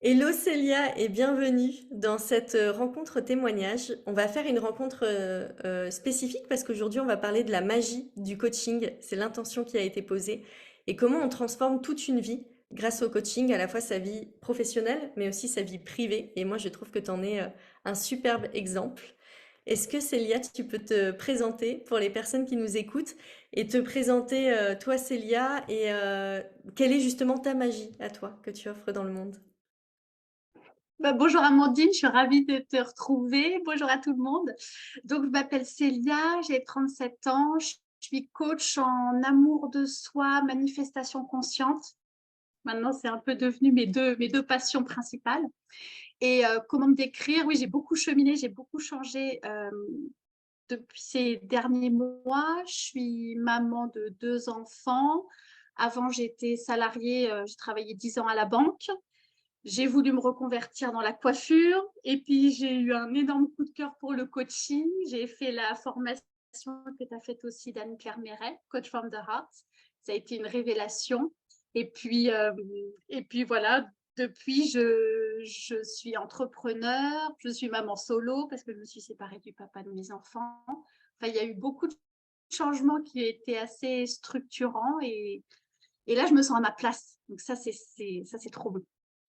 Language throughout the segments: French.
Hello Célia et bienvenue dans cette rencontre témoignage. On va faire une rencontre spécifique parce qu'aujourd'hui on va parler de la magie du coaching. C'est l'intention qui a été posée et comment on transforme toute une vie grâce au coaching, à la fois sa vie professionnelle mais aussi sa vie privée. Et moi je trouve que tu en es un superbe exemple. Est-ce que Célia, tu peux te présenter pour les personnes qui nous écoutent et te présenter toi Célia et quelle est justement ta magie à toi que tu offres dans le monde? Bonjour Amandine, je suis ravie de te retrouver. Bonjour à tout le monde. Donc, je m'appelle Célia, j'ai 37 ans, je suis coach en amour de soi, manifestation consciente. Maintenant, c'est un peu devenu mes deux passions principales. Et comment me décrire? Oui, j'ai beaucoup cheminé, j'ai beaucoup changé depuis ces derniers mois. Je suis maman de 2 enfants. Avant, j'étais salariée, j'ai travaillé 10 ans à la banque. J'ai voulu me reconvertir dans la coiffure et puis j'ai eu un énorme coup de cœur pour le coaching. J'ai fait la formation que tu as faite aussi d'Anne-Claire Méret, Coach from the Heart. Ça a été une révélation. Et puis voilà, depuis, je suis entrepreneur, je suis maman solo parce que je me suis séparée du papa de mes enfants. Enfin, il y a eu beaucoup de changements qui étaient assez structurants et là, je me sens à ma place. Donc ça, c'est trop beau.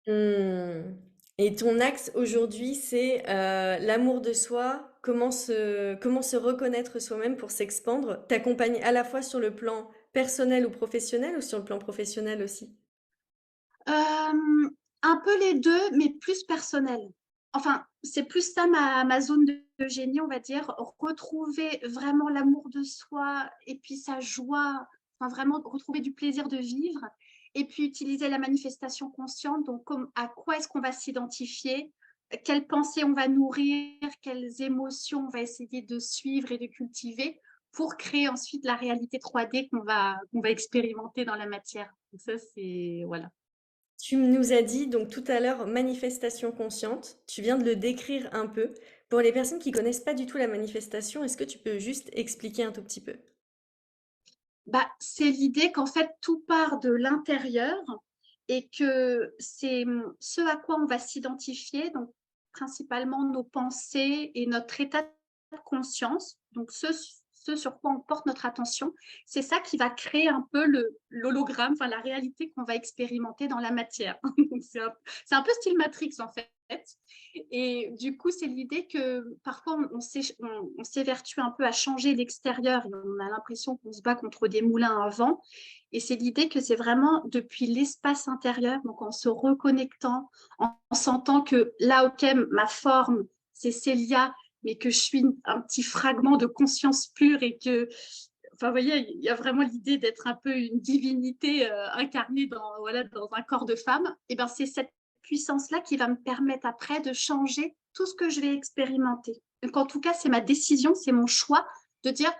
Hmm. Et ton axe aujourd'hui, c'est l'amour de soi, comment se reconnaître soi-même pour s'expandre. T'accompagnes à la fois sur le plan personnel ou professionnel ou sur le plan professionnel aussi? Un peu les deux, mais plus personnel. Enfin, c'est plus ça ma zone de génie, on va dire. Retrouver vraiment l'amour de soi et puis sa joie, enfin vraiment retrouver du plaisir de vivre. Et puis utiliser la manifestation consciente. Donc, à quoi est-ce qu'on va s'identifier? Quelles pensées on va nourrir? Quelles émotions on va essayer de suivre et de cultiver pour créer ensuite la réalité 3D qu'on va expérimenter dans la matière. Donc ça, c'est... Voilà. Tu nous as dit donc tout à l'heure manifestation consciente. Tu viens de le décrire un peu. Pour les personnes qui connaissent pas du tout la manifestation, est-ce que tu peux juste expliquer un tout petit peu? C'est l'idée qu'en fait, tout part de l'intérieur et que c'est ce à quoi on va s'identifier, donc principalement nos pensées et notre état de conscience, donc ce sur quoi on porte notre attention, c'est ça qui va créer un peu l'hologramme, enfin la réalité qu'on va expérimenter dans la matière. C'est un peu style Matrix en fait. Et du coup, c'est l'idée que parfois, on s'évertue un peu à changer l'extérieur et on a l'impression qu'on se bat contre des moulins à vent. Et c'est l'idée que c'est vraiment depuis l'espace intérieur, donc en se reconnectant, en sentant que là, ok, ma forme, c'est Célia, mais que je suis un petit fragment de conscience pure et que, enfin, vous voyez, il y a vraiment l'idée d'être un peu une divinité incarnée voilà, dans un corps de femme. Et ben, c'est cette puissance-là qui va me permettre après de changer tout ce que je vais expérimenter. Donc, en tout cas, c'est ma décision, c'est mon choix de dire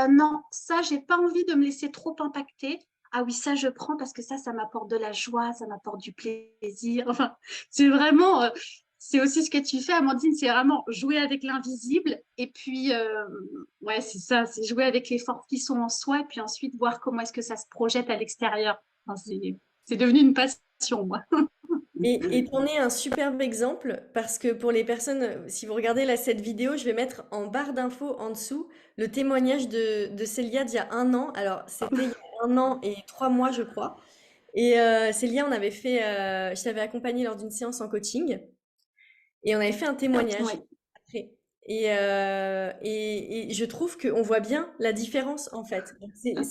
non, ça, j'ai pas envie de me laisser trop impacter. Ah oui, ça, je prends parce que ça m'apporte de la joie, ça m'apporte du plaisir. Enfin, c'est vraiment, c'est aussi ce que tu fais, Amandine, c'est vraiment jouer avec l'invisible. Et puis, ouais, c'est ça, c'est jouer avec les forces qui sont en soi et puis ensuite voir comment est-ce que ça se projette à l'extérieur. Enfin, c'est devenu une passion, moi. Et t'en es un superbe exemple parce que pour les personnes, si vous regardez là cette vidéo, je vais mettre en barre d'infos en dessous le témoignage de Célia d'il y a un an. Alors, c'était il y a un an et 3 mois, je crois. Et Célia, je t'avais accompagnée lors d'une séance en coaching et on avait fait un témoignage Ouais. après. Et je trouve qu'on voit bien la différence en fait. Donc,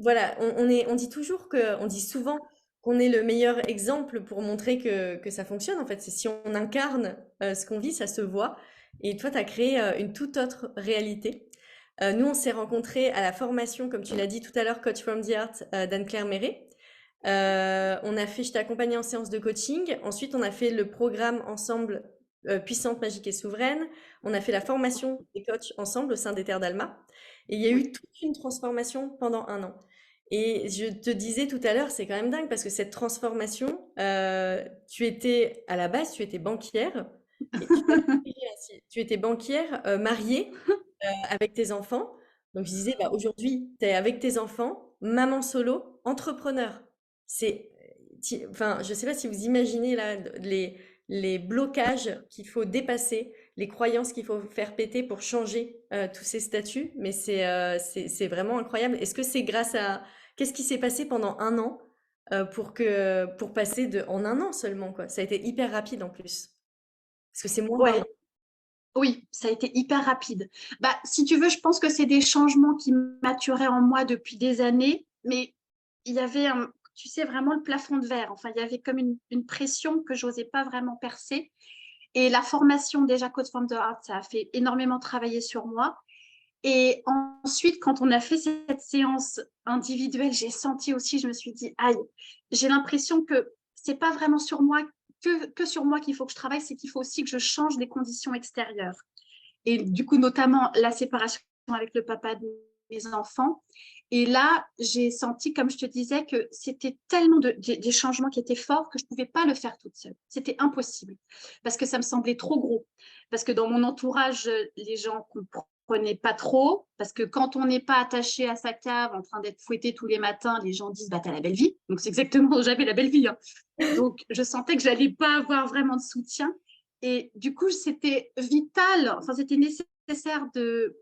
voilà, on dit toujours on dit souvent qu'on est le meilleur exemple pour montrer que ça fonctionne. En fait, c'est si on incarne ce qu'on vit, ça se voit. Et toi, tu as créé une toute autre réalité. Nous, on s'est rencontrés à la formation, comme tu l'as dit tout à l'heure, Coach from the Heart d'Anne-Claire Méret. Je t'ai accompagnée en séance de coaching. Ensuite, on a fait le programme ensemble, Puissante, Magique et Souveraine. On a fait la formation des coachs ensemble au sein des Terres d'Alma. Et il y a eu Oui. toute une transformation pendant un an. Et je te disais tout à l'heure, c'est quand même dingue parce que cette transformation, à la base, tu étais banquière. Et tu t'as dirigé ainsi. Tu étais banquière, mariée, avec tes enfants. Donc je disais, bah, aujourd'hui, tu es avec tes enfants, maman solo, entrepreneur. C'est, enfin, je sais pas si vous imaginez là les blocages qu'il faut dépasser, les croyances qu'il faut faire péter pour changer tous ces statuts, mais c'est vraiment incroyable. Est-ce que c'est grâce à qu'est-ce qui s'est passé pendant un an pour passer de en un an seulement quoi? Ça a été hyper rapide en plus. Parce que c'est moins d'un an. Ouais, oui, ça a été hyper rapide. Bah, si tu veux, je pense que c'est des changements qui maturaient en moi depuis des années, mais il y avait tu sais, vraiment le plafond de verre. Enfin, il y avait comme une pression que j'osais pas vraiment percer. Et la formation déjà Coach from the Heart, ça a fait énormément travailler sur moi. Et ensuite, quand on a fait cette séance individuelle, j'ai senti aussi, je me suis dit, aïe, j'ai l'impression que c'est pas vraiment sur moi, que sur moi qu'il faut que je travaille, c'est qu'il faut aussi que je change les conditions extérieures. Et du coup, notamment la séparation avec le papa de mes enfants. Et là, j'ai senti, comme je te disais, que c'était tellement des changements qui étaient forts que je ne pouvais pas le faire toute seule. C'était impossible parce que ça me semblait trop gros. Parce que dans mon entourage, les gens comprenaient pas trop. Parce que quand on n'est pas attaché à sa cave, en train d'être fouetté tous les matins, les gens disent bah, t'as la belle vie. Donc c'est exactement, j'avais la belle vie. Hein. Donc je sentais que j'allais pas avoir vraiment de soutien. Et du coup, c'était vital, enfin, c'était nécessaire de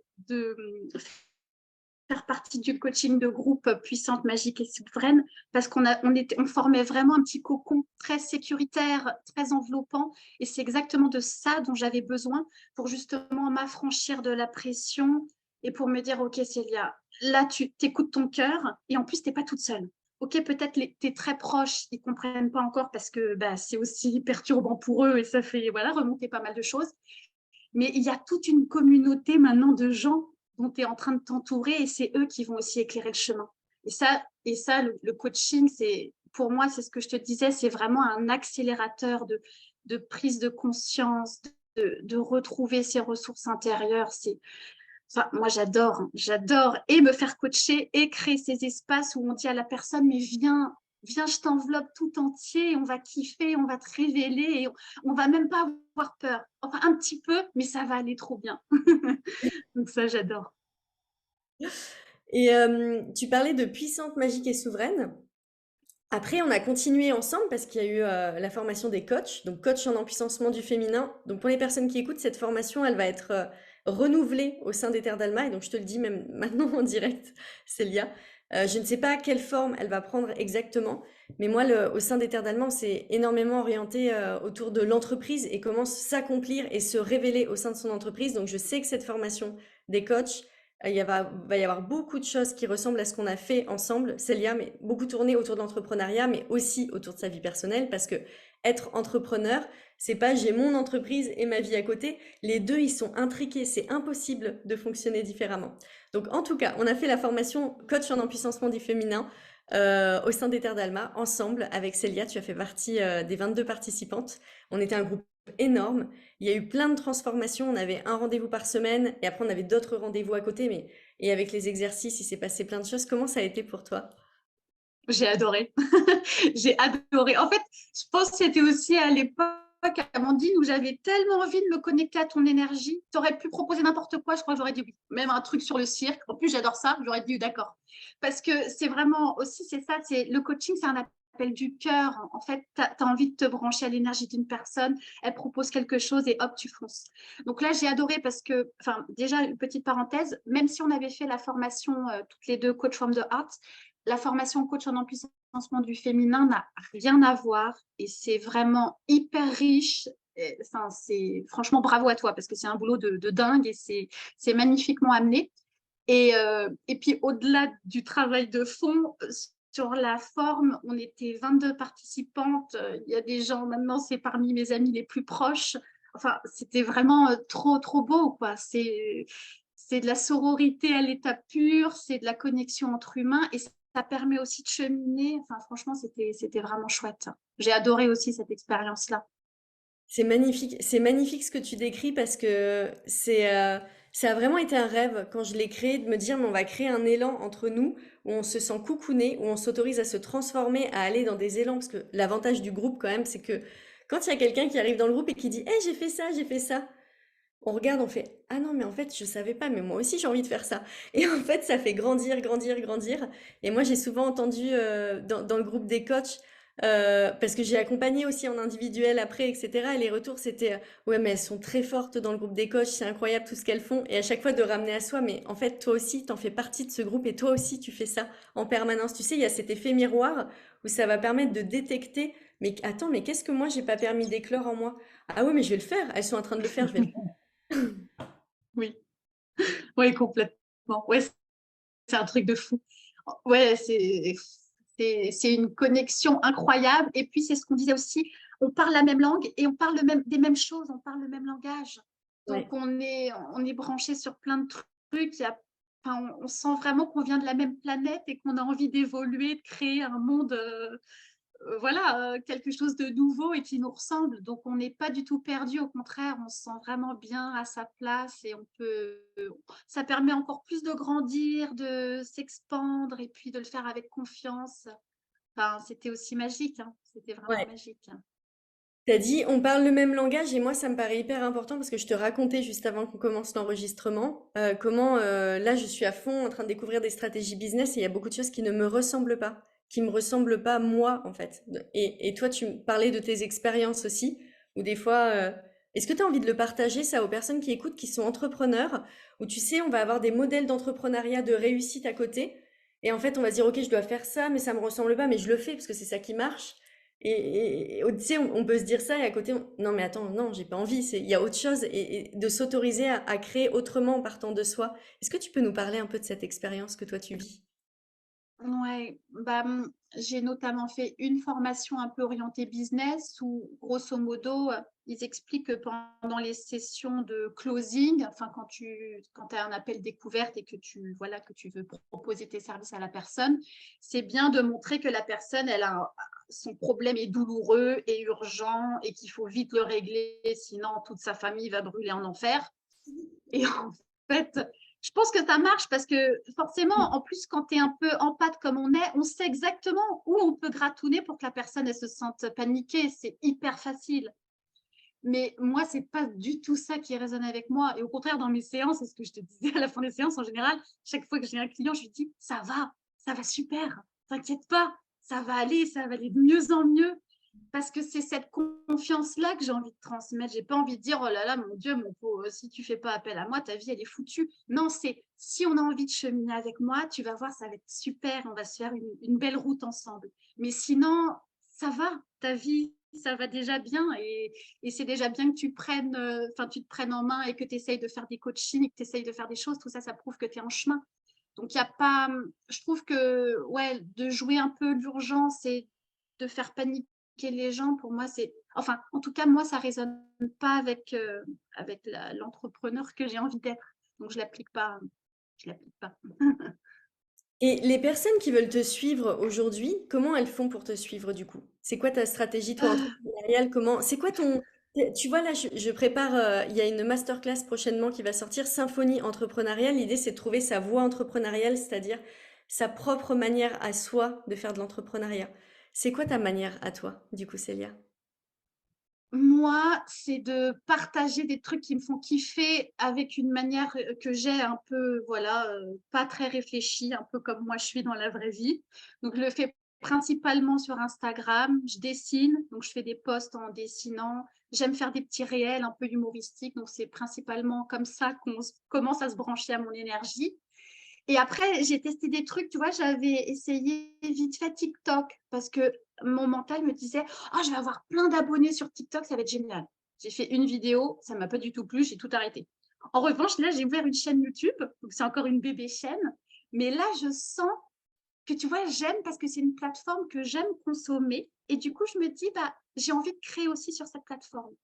faire partie du coaching de groupe puissante, magique et souveraine, parce on formait vraiment un petit cocon très sécuritaire, très enveloppant, et c'est exactement de ça dont j'avais besoin pour justement m'affranchir de la pression et pour me dire, ok Célia, là tu t'écoutes ton cœur, et en plus t'es pas toute seule. Ok, peut-être tes très proches, ils comprennent pas encore parce que bah, c'est aussi perturbant pour eux et ça fait voilà, remonter pas mal de choses. Mais il y a toute une communauté maintenant de gens dont tu es en train de t'entourer et c'est eux qui vont aussi éclairer le chemin. Et ça le coaching, pour moi, c'est ce que je te disais, c'est vraiment un accélérateur de prise de conscience, de retrouver ses ressources intérieures. Enfin, moi, j'adore et me faire coacher et créer ces espaces où on dit à la personne, mais viens, je t'enveloppe tout entier, on va kiffer, on va te révéler, et on va même pas avoir peur. Enfin, un petit peu, mais ça va aller trop bien. Donc ça, j'adore. Et tu parlais de puissante, magique et souveraine. Après, on a continué ensemble parce qu'il y a eu la formation des coachs, donc coach en empuissancement du féminin. Donc pour les personnes qui écoutent, cette formation, elle va être renouvelée au sein des Terres d'Alma. Et donc je te le dis même maintenant en direct, Célia. Je ne sais pas quelle forme elle va prendre exactement, mais moi, au sein des Terres d'Alma, on s'est énormément orienté autour de l'entreprise et comment s'accomplir et se révéler au sein de son entreprise. Donc je sais que cette formation des coachs, va y avoir beaucoup de choses qui ressemblent à ce qu'on a fait ensemble, Célia, mais beaucoup tourné autour de l'entrepreneuriat, mais aussi autour de sa vie personnelle, parce que être entrepreneur, c'est pas j'ai mon entreprise et ma vie à côté. Les deux, ils sont intriqués. C'est impossible de fonctionner différemment. Donc, en tout cas, on a fait la formation coach en empuissancement du féminin au sein des Terres d'Alma, ensemble avec Célia. Tu as fait partie des 22 participantes. On était un groupe énorme. Il y a eu plein de transformations. On avait un rendez-vous par semaine et après on avait d'autres rendez-vous à côté. Mais et avec les exercices, il s'est passé plein de choses. Comment ça a été pour toi? J'ai adoré. J'ai adoré. En fait, je pense que c'était aussi à l'époque, Amandine, où j'avais tellement envie de me connecter à ton énergie. Tu aurais pu proposer n'importe quoi, je crois que j'aurais dit oui. Même un truc sur le cirque. En plus, j'adore ça, j'aurais dit d'accord. Parce que c'est vraiment aussi, c'est ça, c'est le coaching, c'est un appel du cœur. En fait, tu as envie de te brancher à l'énergie d'une personne, elle propose quelque chose et hop, tu fonces. Donc là, j'ai adoré parce que, enfin, déjà, une petite parenthèse, même si on avait fait la formation toutes les deux, Coach from the Heart, la formation coach en empuissancement du féminin n'a rien à voir et c'est vraiment hyper riche. Enfin, franchement bravo à toi parce que c'est un boulot de dingue et c'est magnifiquement amené. Et puis au-delà du travail de fond, sur la forme, on était 22 participantes. Il y a des gens maintenant, c'est parmi mes amis les plus proches. Enfin, c'était vraiment trop trop beau quoi. C'est de la sororité à l'état pur, c'est de la connexion entre humains et ça permet aussi de cheminer. Enfin, franchement, c'était vraiment chouette. J'ai adoré aussi cette expérience-là. C'est magnifique ce que tu décris parce que ça a vraiment été un rêve quand je l'ai créé de me dire mais on va créer un élan entre nous où on se sent coucouné, où on s'autorise à se transformer, à aller dans des élans parce que l'avantage du groupe quand même c'est que quand il y a quelqu'un qui arrive dans le groupe et qui dit hey, j'ai fait ça, on regarde, on fait ah non mais en fait je savais pas mais moi aussi j'ai envie de faire ça et en fait ça fait grandir et moi j'ai souvent entendu dans le groupe des coachs Parce que j'ai accompagné aussi en individuel après, etc. Et les retours, c'était ouais, mais elles sont très fortes dans le groupe des coachs, c'est incroyable tout ce qu'elles font. Et à chaque fois de ramener à soi, mais en fait, toi aussi, t'en fais partie de ce groupe et toi aussi, tu fais ça en permanence. Tu sais, il y a cet effet miroir où ça va permettre de détecter, mais attends, mais qu'est-ce que moi, j'ai pas permis d'éclore en moi? Ah oui, mais je vais le faire. Elles sont en train de le faire, je vais le faire. Oui, oui, complètement. Ouais, c'est un truc de fou. Ouais, c'est une connexion incroyable. Et puis, c'est ce qu'on disait aussi, on parle la même langue et on parle des mêmes choses, on parle le même langage. Donc, Ouais. on est branché sur plein de trucs. Enfin, on sent vraiment qu'on vient de la même planète et qu'on a envie d'évoluer, de créer un monde voilà, quelque chose de nouveau et qui nous ressemble. Donc, on n'est pas du tout perdu. Au contraire, on se sent vraiment bien à sa place et ça permet encore plus de grandir, de s'expandre et puis de le faire avec confiance. Enfin, c'était aussi magique, hein. C'était vraiment Ouais. magique. T'as dit, on parle le même langage et moi, ça me paraît hyper important parce que je te racontais juste avant qu'on commence l'enregistrement comment là, je suis à fond en train de découvrir des stratégies business et il y a beaucoup de choses qui ne me ressemblent pas, qui me ressemblent pas moi en fait. Et toi, tu me parlais de tes expériences aussi, où des fois, est-ce que tu as envie de le partager ça aux personnes qui écoutent, qui sont entrepreneurs, où tu sais, on va avoir des modèles d'entrepreneuriat de réussite à côté et en fait, on va se dire, ok, je dois faire ça, mais ça me ressemble pas, mais je le fais parce que c'est ça qui marche. Tu sais, on peut se dire ça et à côté, non mais attends, non, j'ai pas envie, il y a autre chose et de s'autoriser à créer autrement en partant de soi. Est-ce que tu peux nous parler un peu de cette expérience que toi tu vis? Ouais, bah, j'ai notamment fait une formation un peu orientée business où, grosso modo, ils expliquent que pendant les sessions de closing, enfin, quand tu as un appel découverte et que voilà, que tu veux proposer tes services à la personne, c'est bien de montrer que la personne, son problème est douloureux et urgent et qu'il faut vite le régler, sinon toute sa famille va brûler en enfer. Et en fait, je pense que ça marche parce que forcément, en plus, quand tu es un peu en pâte comme on est, on sait exactement où on peut gratouiller pour que la personne elle se sente paniquée. C'est hyper facile. Mais moi, c'est pas du tout ça qui résonne avec moi. Et au contraire, dans mes séances, c'est ce que je te disais à la fin des séances, en général, chaque fois que j'ai un client, je lui dis, ça va super, t'inquiète pas, ça va aller de mieux en mieux. Parce que c'est cette confiance-là que j'ai envie de transmettre. J'ai pas envie de dire, oh là là, mon Dieu, mon pauvre, si tu fais pas appel à moi, ta vie, elle est foutue. Non, c'est si on a envie de cheminer avec moi, tu vas voir, ça va être super, on va se faire une belle route ensemble. Mais sinon, ça va, ta vie, ça va déjà bien et c'est déjà bien que tu te prennes en main et que tu essayes de faire des coachings, que tu essayes de faire des choses. Tout ça, ça prouve que tu es en chemin. Donc, il n'y a pas, je trouve que, ouais, de jouer un peu l'urgence et de faire paniquer les gens, pour moi, enfin, en tout cas, moi, ça résonne pas avec l'entrepreneur que j'ai envie d'être. Donc, je l'applique pas. Et les personnes qui veulent te suivre aujourd'hui, comment elles font pour te suivre du coup? C'est quoi ta stratégie, toi, entrepreneuriale? C'est quoi tu vois, là, je prépare, il y a une masterclass prochainement qui va sortir, Symphonie entrepreneuriale. L'idée, c'est de trouver sa voie entrepreneuriale, c'est-à-dire sa propre manière à soi de faire de l'entrepreneuriat. C'est quoi ta manière à toi, du coup, Célia? Moi, c'est de partager des trucs qui me font kiffer avec une manière que j'ai un peu, voilà, pas très réfléchie, un peu comme moi je suis dans la vraie vie. Donc, je le fais principalement sur Instagram. Je dessine, donc je fais des posts en dessinant. J'aime faire des petits réels un peu humoristiques, donc c'est principalement comme ça qu'on commence à se brancher à mon énergie. Et après, j'ai testé des trucs, tu vois, j'avais essayé vite fait TikTok parce que mon mental me disait, oh, je vais avoir plein d'abonnés sur TikTok, ça va être génial. J'ai fait une vidéo, ça m'a pas du tout plu, j'ai tout arrêté. En revanche, là, j'ai ouvert une chaîne YouTube, donc c'est encore une bébé chaîne, mais là, je sens que, tu vois, j'aime parce que c'est une plateforme que j'aime consommer. Et du coup, je me dis, bah, j'ai envie de créer aussi sur cette plateforme.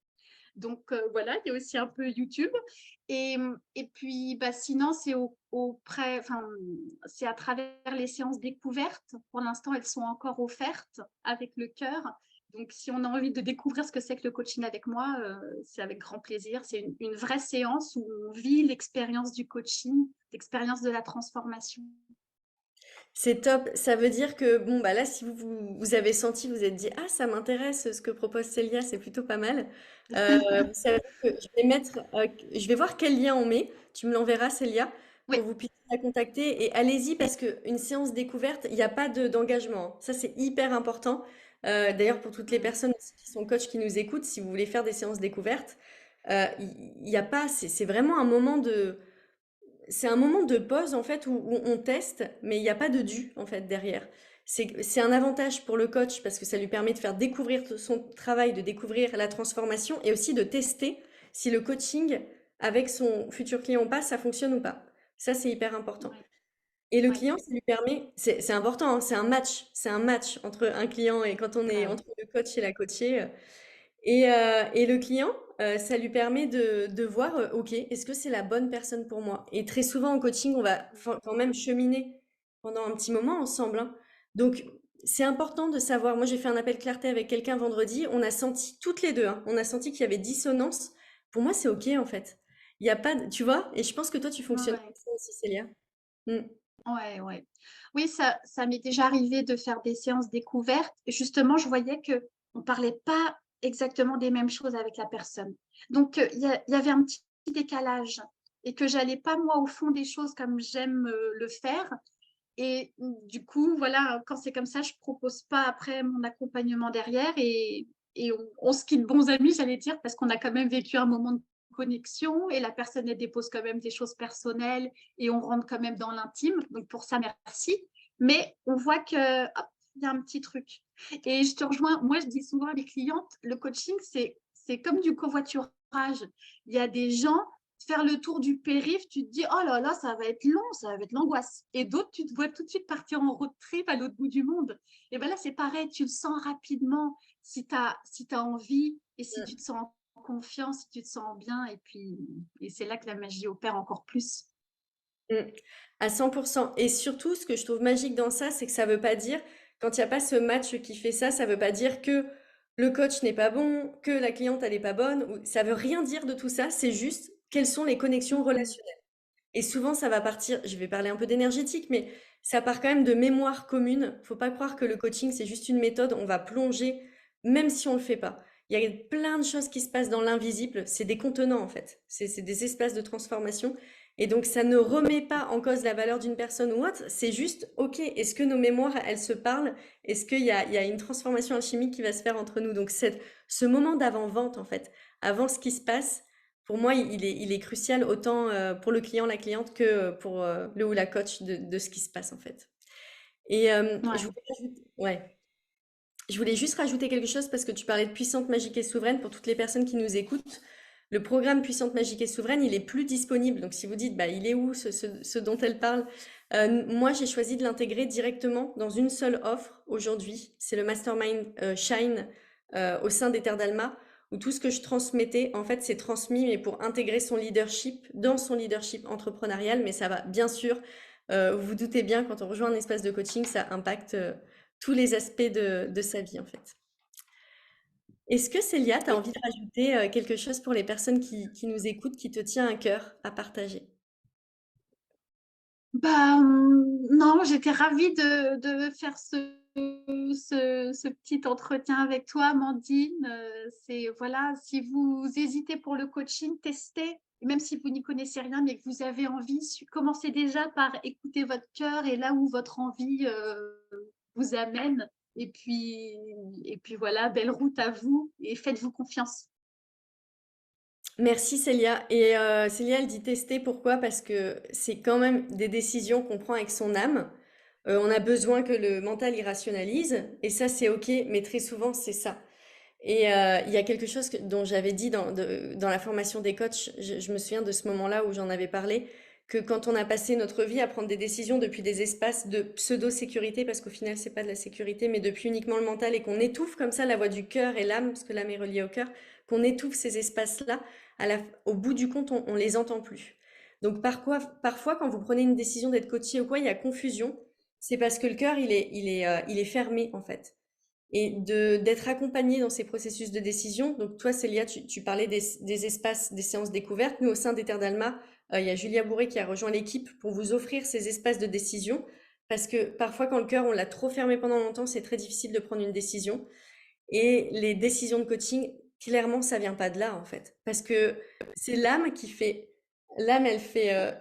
Donc voilà, il y a aussi un peu YouTube. Et puis bah, sinon, enfin, c'est à travers les séances découvertes. Pour l'instant, elles sont encore offertes avec le cœur. Donc si on a envie de découvrir ce que c'est que le coaching avec moi, c'est avec grand plaisir. C'est une vraie séance où on vit l'expérience du coaching, l'expérience de la transformation. C'est top. Ça veut dire que, bon, bah là, si vous avez senti, vous êtes dit, ah, ça m'intéresse ce que propose Célia, c'est plutôt pas mal. Vous savez que je vais voir quel lien on met. Tu me l'enverras, Célia, pour Oui, que vous puissiez la contacter. Et allez-y, parce qu'une séance découverte, il n'y a pas d'engagement, hein. Ça, c'est hyper important. D'ailleurs, pour toutes les Mm. personnes aussi qui sont coachs qui nous écoutent, si vous voulez faire des séances découvertes, il y a pas, c'est vraiment un moment c'est un moment de pause en fait où on teste, mais il n'y a pas de dû en fait derrière. C'est un avantage pour le coach parce que ça lui permet de faire découvrir son travail, de découvrir la transformation et aussi de tester si le coaching avec son futur client ou pas, ça fonctionne ou pas. Ça, c'est hyper important. Ouais, Et le ouais, client, ça lui permet, c'est important, hein, c'est un match entre un client et quand on est bah oui, entre le coach et la coachée. Et le client, ça lui permet de voir, OK, est-ce que c'est la bonne personne pour moi? Et très souvent en coaching, on va quand même cheminer pendant un petit moment ensemble, hein. Donc, c'est important de savoir. Moi, j'ai fait un appel clarté avec quelqu'un vendredi. On a senti toutes les deux, hein, on a senti qu'il y avait dissonance. Pour moi, c'est OK en fait. Il y a pas tu vois? Et je pense que toi, tu ouais, fonctionnes ouais. comme ça aussi, Célia. Mm. Ouais, ouais. Oui, ça m'est déjà arrivé de faire des séances découvertes. Et justement, je voyais que on parlait pas exactement des mêmes choses avec la personne. Donc, il y avait un petit décalage et que j'allais pas moi au fond des choses comme j'aime le faire. Et du coup, voilà, quand c'est comme ça, je propose pas après mon accompagnement derrière et on se quitte bons amis, j'allais dire, parce qu'on a quand même vécu un moment de connexion et la personne, elle dépose quand même des choses personnelles et on rentre quand même dans l'intime. Donc pour ça, merci. Mais on voit que, hop, il y a un petit truc. Et je te rejoins, moi je dis souvent à mes clientes, le coaching, c'est comme du covoiturage. Il y a des gens, faire le tour du périph', tu te dis, oh là là, ça va être long, ça va être l'angoisse. Et d'autres, tu te vois tout de suite partir en road trip à l'autre bout du monde. Et bien là, c'est pareil, tu le sens rapidement si tu as, si t'as envie et si tu te sens en confiance, si tu te sens bien. Et puis, et c'est là que la magie opère encore plus. Mmh. À 100%. Et surtout, ce que je trouve magique dans ça, c'est que ça veut pas dire, quand il y a pas ce match qui fait ça veut pas dire que le coach n'est pas bon, que la cliente elle est pas bonne, ou ça veut rien dire de tout ça, c'est juste quelles sont les connexions Mhm. relationnelles. Et souvent, ça va partir, je vais parler un peu d'énergétique, mais ça part quand même de mémoire commune. Faut pas croire que le coaching, c'est juste une méthode, on va plonger, même si on le fait pas. Il y a plein de choses qui se passent dans l'invisible, c'est des contenants en fait, c'est des espaces de transformation. Et donc, ça ne remet pas en cause la valeur d'une personne ou autre, c'est juste, ok, est-ce que nos mémoires, elles se parlent? Est-ce il y a une transformation alchimique qui va se faire entre nous? Donc, ce moment d'avant-vente, en fait, avant ce qui se passe, pour moi, il est crucial autant pour le client, la cliente que pour le ou la coach de ce qui se passe, en fait. Et Ouais. ouais, je voulais juste rajouter quelque chose parce que tu parlais de puissante, magique et souveraine pour toutes les personnes qui nous écoutent. Le programme Puissante, magique et souveraine, il est plus disponible. Donc, si vous dites, bah, il est où ce dont elle parle? Moi, j'ai choisi de l'intégrer directement dans une seule offre aujourd'hui. C'est le Mastermind Shine au sein d'Ether Dalma, où tout ce que je transmettais, en fait, c'est transmis, mais pour intégrer son leadership dans son leadership entrepreneurial. Mais ça va, bien sûr, vous vous doutez bien, quand on rejoint un espace de coaching, ça impacte tous les aspects de sa vie, en fait. Est-ce que Célia, tu as Et envie de rajouter quelque chose pour les personnes qui nous écoutent, qui te tient à cœur à partager? bah, non, j'étais ravie de faire ce petit entretien avec toi, Amandine. C'est, voilà, si vous hésitez pour le coaching, testez. Et même si vous n'y connaissez rien, mais que vous avez envie, commencez déjà par écouter votre cœur et là où votre envie vous amène. Et puis voilà, belle route à vous et faites-vous confiance. Merci Célia. Et Célia, elle dit tester, pourquoi? Parce que c'est quand même des décisions qu'on prend avec son âme. On a besoin que le mental y rationalise, et ça c'est ok, mais très souvent c'est ça. Et il y a quelque chose dont j'avais dit dans la formation des coachs, je me souviens de ce moment-là où j'en avais parlé, que quand on a passé notre vie à prendre des décisions depuis des espaces de pseudo-sécurité, parce qu'au final c'est pas de la sécurité, mais depuis uniquement le mental, et qu'on étouffe comme ça la voix du cœur et l'âme, parce que l'âme est reliée au cœur, qu'on étouffe ces espaces-là, au bout du compte, on les entend plus. Donc parfois, quand vous prenez une décision d'être coaché ou quoi, il y a confusion, c'est parce que le cœur, il est fermé en fait et d'être accompagné dans ces processus de décision. Donc toi, Célia, tu parlais des espaces, des séances découvertes. Nous, au sein d'Ether d'Alma, il y a Julia Bourré qui a rejoint l'équipe pour vous offrir ces espaces de décision. Parce que parfois, quand le cœur, on l'a trop fermé pendant longtemps, c'est très difficile de prendre une décision. Et les décisions de coaching, clairement, ça vient pas de là, en fait. Parce que c'est l'âme qui fait... L'âme, elle fait...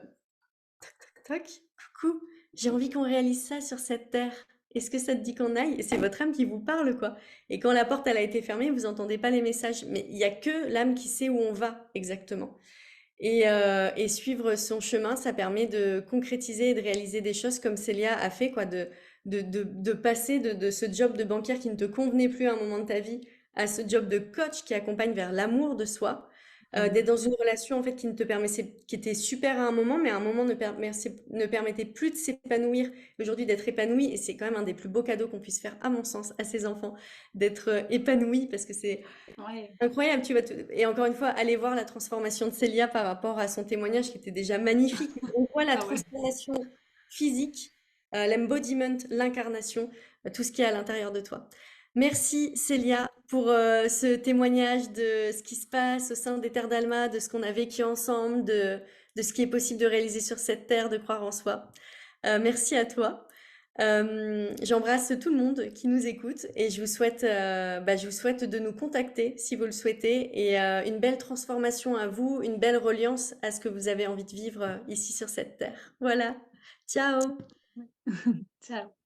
Toc, toc, coucou, j'ai envie qu'on réalise ça sur cette terre. Est-ce que ça te dit qu'on aille? Et c'est votre âme qui vous parle, quoi. Et quand la porte, elle a été fermée, vous entendez pas les messages. Mais il y a que l'âme qui sait où on va exactement. Et suivre son chemin, ça permet de concrétiser et de réaliser des choses comme Célia a fait, quoi, de passer de ce job de banquière qui ne te convenait plus à un moment de ta vie à ce job de coach qui accompagne vers l'amour de soi, d'être dans une relation en fait qui ne te permettait, qui était super à un moment, mais à un moment ne permettait plus de s'épanouir. Aujourd'hui, d'être épanoui, et c'est quand même un des plus beaux cadeaux qu'on puisse faire, à mon sens, à ses enfants, d'être épanoui, parce que c'est Ouais. incroyable, et encore une fois, allez voir la transformation de Célia par rapport à son témoignage qui était déjà magnifique. On voit la Ah ouais. transformation physique, l'embodiment, l'incarnation, tout ce qui est à l'intérieur de toi. Merci Célia pour ce témoignage de ce qui se passe au sein des Terres d'Alma, de ce qu'on a vécu ensemble, de ce qui est possible de réaliser sur cette terre, de croire en soi. Merci à toi. J'embrasse tout le monde qui nous écoute et je vous souhaite de nous contacter si vous le souhaitez et une belle transformation à vous, une belle reliance à ce que vous avez envie de vivre ici sur cette terre. Voilà. Ciao! Ciao.